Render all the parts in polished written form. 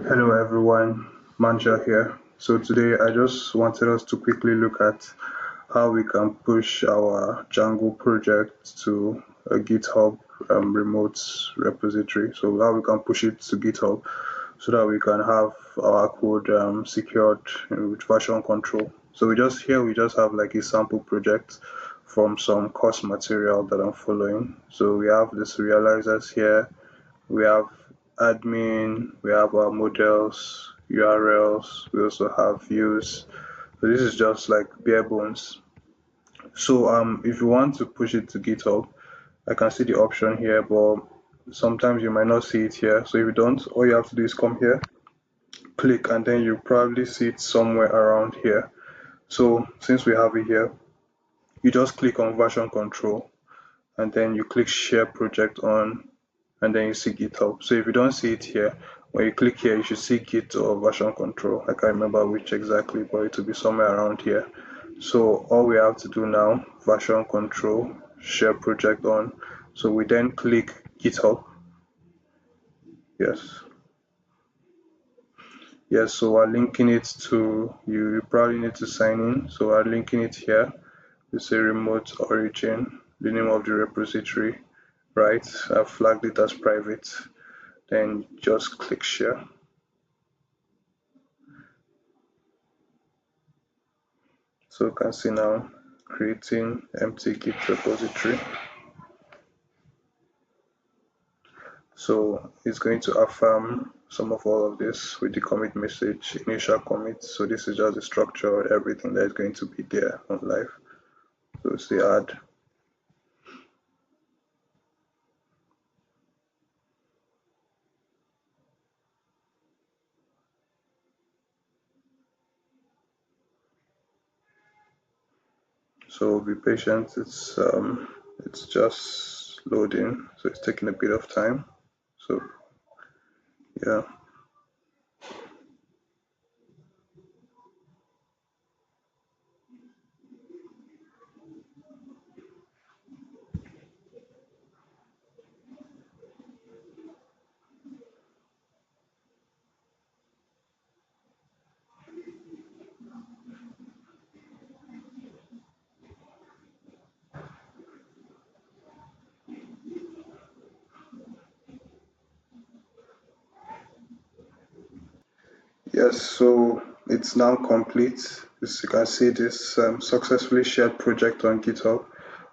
Hello everyone, Manja here. So today I just wanted us to quickly look at how we can push our Django project to a GitHub remote repository. So how we can push it to GitHub so that we can have our code secured with version control. So we just have like a sample project from some course material that I'm following. So we have the serializers here, we have admin, we have our models, URLs, we also have views. So this is just like bare bones. So if you want to push it to GitHub, I can see the option here, but sometimes you might not see it here. So if you don't, all you have to do is come here, click, and then you probably see it somewhere around here. So since we have it here, you just click on version control and then you click share project on, and then you see GitHub. So if you don't see it here, when you click here, you should see Git or version control. I can't remember which exactly, but it will be somewhere around here. So all we have to do now, version control, share project on. So we then click GitHub. Yes. Yes, so we're linking it to, you probably need to sign in. So we're linking it here. We say remote origin, the name of the repository, right? I've flagged it as private. Then just click share. So you can see now creating empty Git repository. So it's going to affirm some of all of this with the commit message, initial commit. So this is just the structure of everything that is going to be there on live. So say add. So be patient, it's just loading, so it's taking a bit of time. So yeah. Yes, so it's now complete. As you can see, this successfully shared project on GitHub.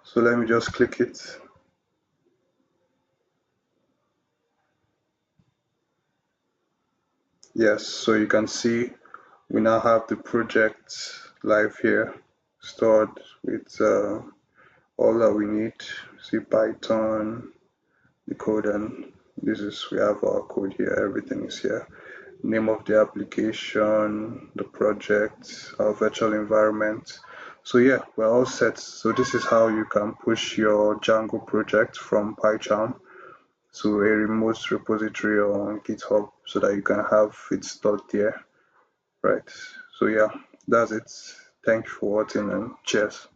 So let me just click it. Yes, so you can see we now have the project live here, stored with all that we need. See Python, the code, and we have our code here, everything is here. Name of the application, the project, our virtual environment. So yeah, we're all set. So this is how you can push your Django project from PyCharm to a remote repository on GitHub so that you can have it stored there. Right. So yeah, that's it. Thanks for watching and cheers.